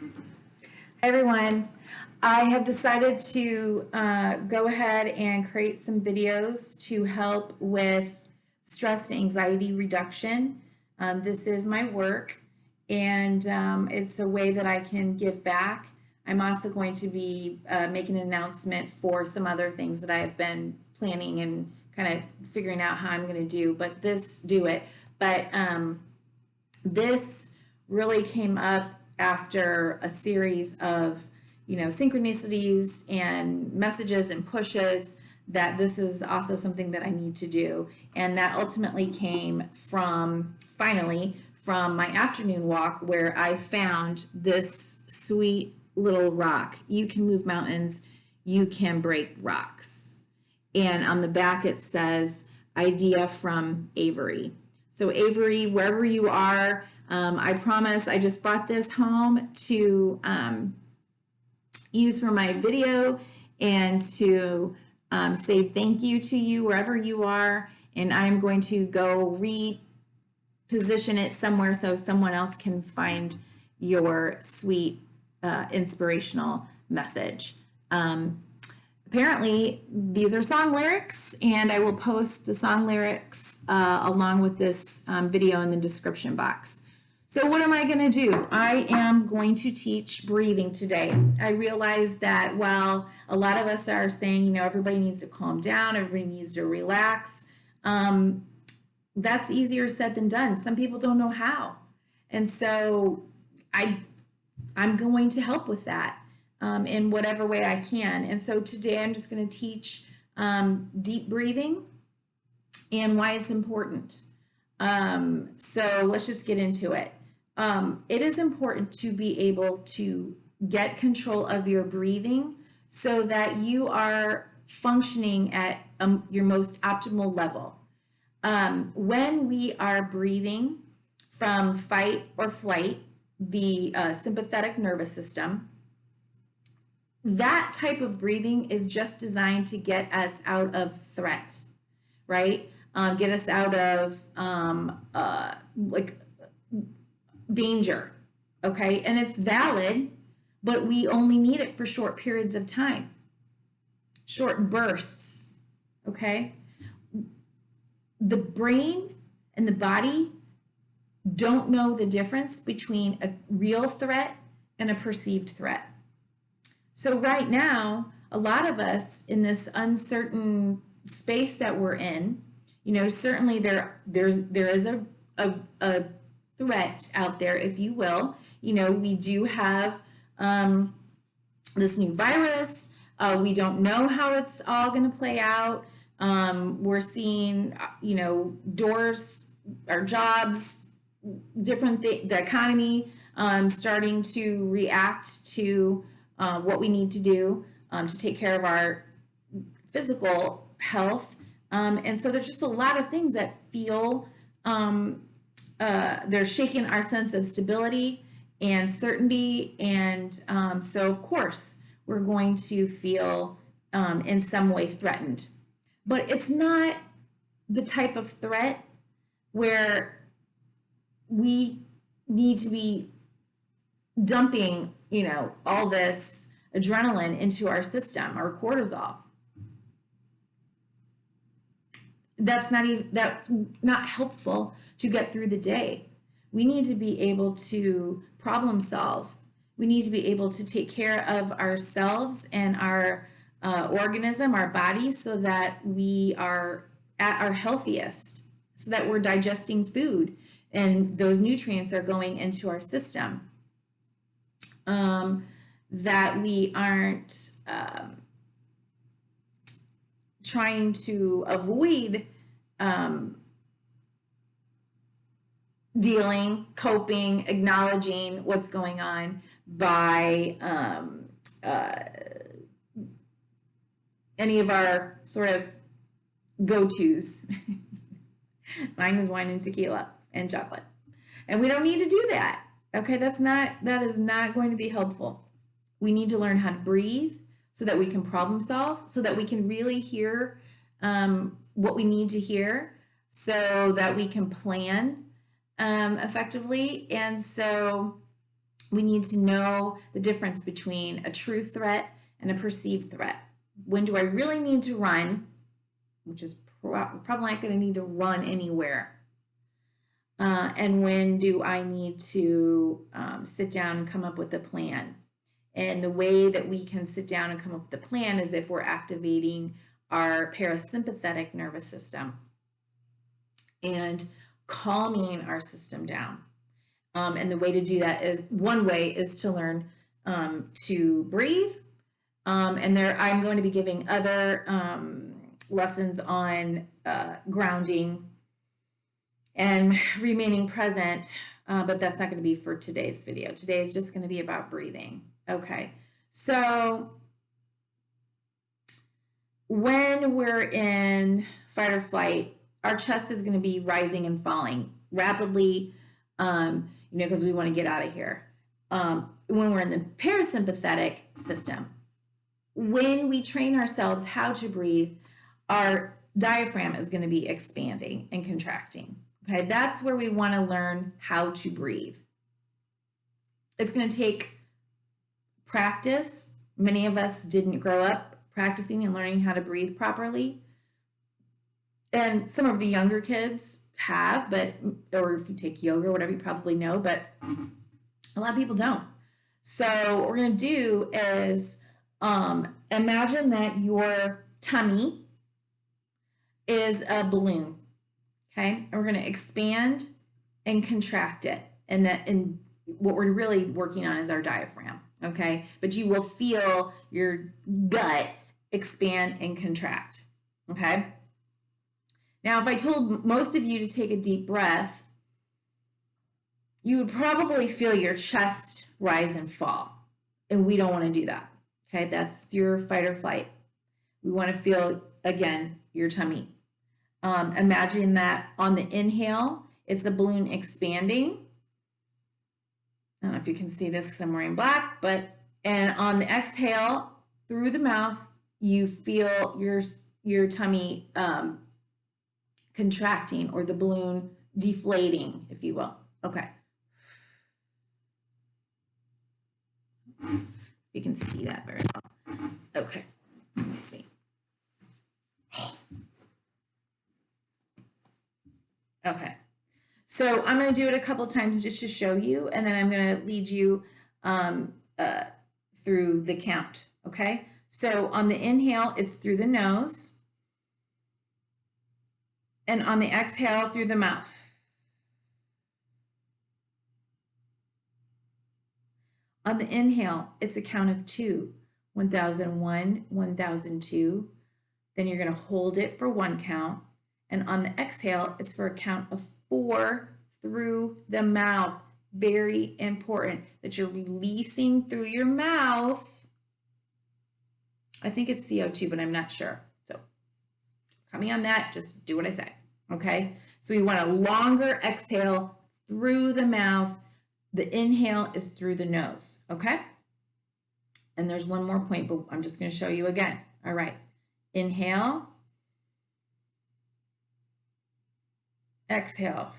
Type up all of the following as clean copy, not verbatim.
Hi everyone. I have decided to go ahead and create some videos to help with stress and anxiety reduction. This is my work, and it's a way that I can give back. I'm also going to be making an announcement for some other things that I have been planning and kind of figuring out how I'm going to do. But this really came up after a series of, synchronicities and messages and pushes that this is also something that I need to do. And that ultimately came finally, from my afternoon walk where I found this sweet little rock. You can move mountains, you can break rocks. And on the back it says, idea from Avery. So Avery, wherever you are, I promise I just brought this home to use for my video and to say thank you to you wherever you are. And I'm going to go reposition it somewhere so someone else can find your sweet inspirational message. Apparently, these are song lyrics, and I will post the song lyrics along with this video in the description box. So what am I going to do? I am going to teach breathing today. I realize that while a lot of us are saying, everybody needs to calm down, everybody needs to relax, that's easier said than done. Some people don't know how. And so I'm going to help with that in whatever way I can. And so today I'm just going to teach deep breathing and why it's important. So let's just get into it. It is important to be able to get control of your breathing so that you are functioning at your most optimal level. When we are breathing from fight or flight, the sympathetic nervous system, that type of breathing is just designed to get us out of threat, right? Get us out of danger, okay? And it's valid, but we only need it for short periods of time, short bursts, okay? The brain and the body don't know the difference between a real threat and a perceived threat. So right now, a lot of us in this uncertain space that we're in, certainly there is a threat out there, if you will. We do have this new virus. We don't know how it's all going to play out. We're seeing, doors, our jobs, the economy starting to react to what we need to do to take care of our physical health. And so there's just a lot of things that feel they're shaking our sense of stability and certainty. And so, of course, we're going to feel in some way threatened. But it's not the type of threat where we need to be dumping, all this adrenaline into our system or cortisol. That's not helpful to get through the day. We need to be able to problem solve. We need to be able to take care of ourselves and our organism, our body, so that we are at our healthiest, so that we're digesting food and those nutrients are going into our system. That we aren't trying to avoid coping, acknowledging what's going on by any of our sort of go-tos. Mine is wine and tequila and chocolate. And we don't need to do that. Okay, that is not going to be helpful. We need to learn how to breathe so that we can problem solve, so that we can really hear what we need to hear, so that we can plan effectively. And so we need to know the difference between a true threat and a perceived threat. When do I really need to run, which is probably not going to need to run anywhere, and when do I need to sit down and come up with a plan? And the way that we can sit down and come up with a plan is if we're activating our parasympathetic nervous system and calming our system down. And the way to do that is, one way is to learn to breathe. And there, I'm going to be giving other lessons on grounding and remaining present, but that's not going to be for today's video. Today is just going to be about breathing. Okay, so when we're in fight or flight, our chest is going to be rising and falling rapidly, because we want to get out of here. When we're in the parasympathetic system, when we train ourselves how to breathe, our diaphragm is going to be expanding and contracting. Okay, that's where we want to learn how to breathe. It's going to take practice. Many of us didn't grow up practicing and learning how to breathe properly. And some of the younger kids have, or if you take yoga or whatever, you probably know, but a lot of people don't. So what we're going to do is imagine that your tummy is a balloon, okay? And we're going to expand and contract it. And what we're really working on is our diaphragm, okay? But you will feel your gut expand and contract, okay? Now, if I told most of you to take a deep breath, you would probably feel your chest rise and fall. And we don't want to do that. Okay, that's your fight or flight. We want to feel, again, your tummy. Imagine that on the inhale, it's a balloon expanding. I don't know if you can see this because I'm wearing black, and on the exhale, through the mouth, you feel your tummy contracting, or the balloon deflating, if you will. Okay. You can see that very well. Okay, let me see. Okay, so I'm going to do it a couple times just to show you, and then I'm going to lead you through the count. Okay, so on the inhale, it's through the nose. And on the exhale, through the mouth. On the inhale, it's a count of 2. 1001, 1002. Then you're going to hold it for 1 count. And on the exhale, it's for a count of 4 through the mouth. Very important that you're releasing through your mouth. I think it's CO2, but I'm not sure. So cut me on that. Just do what I say. Okay, so we want a longer exhale through the mouth. The inhale is through the nose. Okay, and there's one more point, but I'm just going to show you again. All right, inhale, exhale.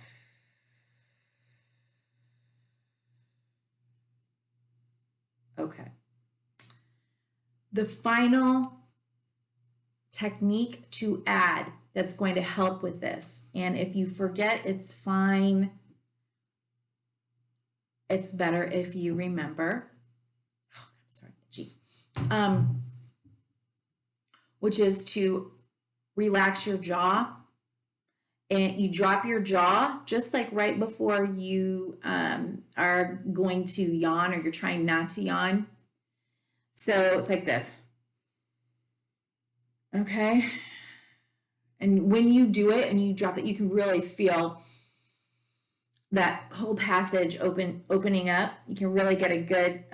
Okay, the final technique to add that's going to help with this. And if you forget, it's fine. It's better if you remember. Oh, sorry, G. Which is to relax your jaw. And you drop your jaw just like right before you are going to yawn, or you're trying not to yawn. So it's like this. Okay. And when you do it and you drop it, you can really feel that whole passage opening up. You can really get a good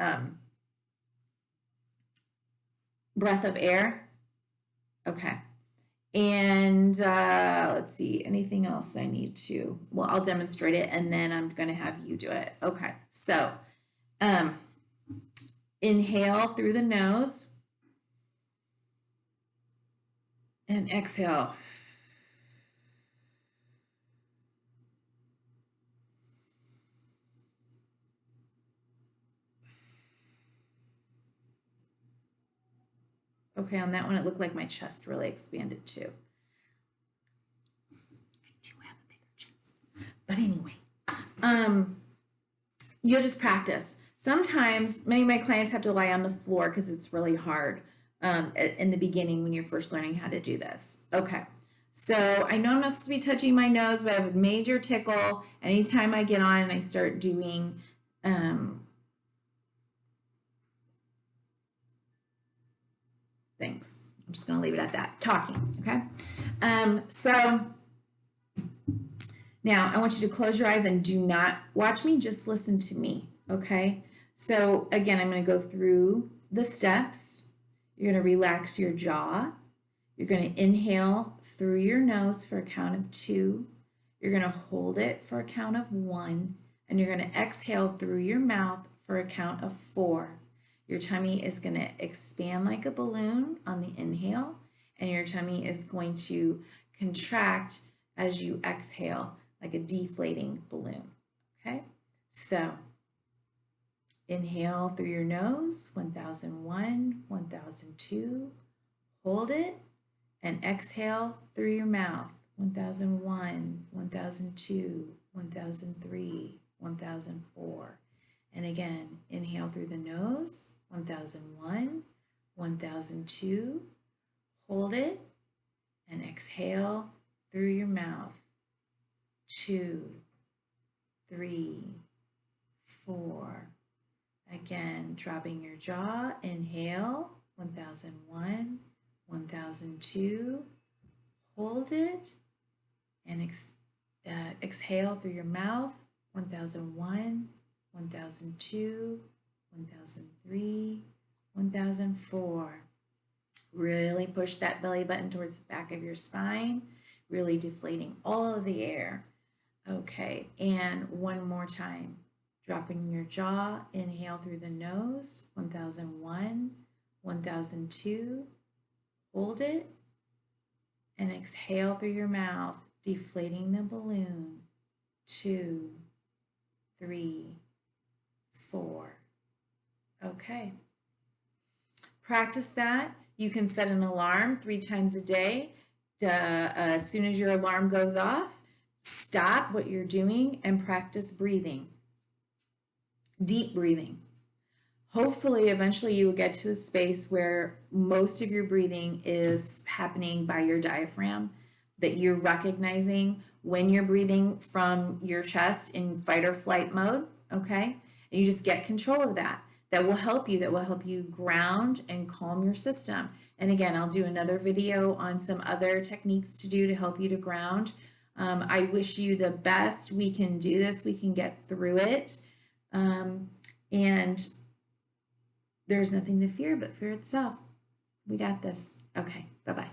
breath of air. Okay. And let's see, anything else I need to, well, I'll demonstrate it and then I'm going to have you do it. Okay. So inhale through the nose and exhale. Okay, on that one, it looked like my chest really expanded too. I do have a bigger chest. But anyway, you'll just practice. Sometimes many of my clients have to lie on the floor because it's really hard in the beginning when you're first learning how to do this. Okay, so I know I'm not supposed to be touching my nose, but I have a major tickle anytime I get on and I start doing things. I'm just going to leave it at that. Talking, okay? So now I want you to close your eyes and do not watch me, just listen to me, okay? So again, I'm going to go through the steps. You're going to relax your jaw. You're going to inhale through your nose for a count of 2. You're going to hold it for a count of 1. And you're going to exhale through your mouth for a count of 4. Your tummy is going to expand like a balloon on the inhale, and your tummy is going to contract as you exhale like a deflating balloon. Okay, so inhale through your nose, 1001, 1002, hold it, and exhale through your mouth, 1001, 1002, 1003, 1004. And again, inhale through the nose, 1001, 1002, hold it, and exhale through your mouth, 2, 3, 4. Again, dropping your jaw, inhale, 1001, 1002, hold it, and exhale through your mouth, 1001, 1002, 1003, 1004. Really push that belly button towards the back of your spine, really deflating all of the air. Okay, and one more time. Dropping your jaw, inhale through the nose, 1001, 1002, hold it, and exhale through your mouth, deflating the balloon, 2, 3, 4. Okay. Practice that. You can set an alarm 3 times a day. As soon as your alarm goes off, stop what you're doing and practice breathing. Deep breathing. Hopefully, eventually you will get to a space where most of your breathing is happening by your diaphragm, that you're recognizing when you're breathing from your chest in fight or flight mode, okay? And you just get control of that. That will help you ground and calm your system. And again, I'll do another video on some other techniques to do to help you to ground. I wish you the best. We can do this. We can get through it. And there's nothing to fear but fear itself. We got this. Okay, bye-bye.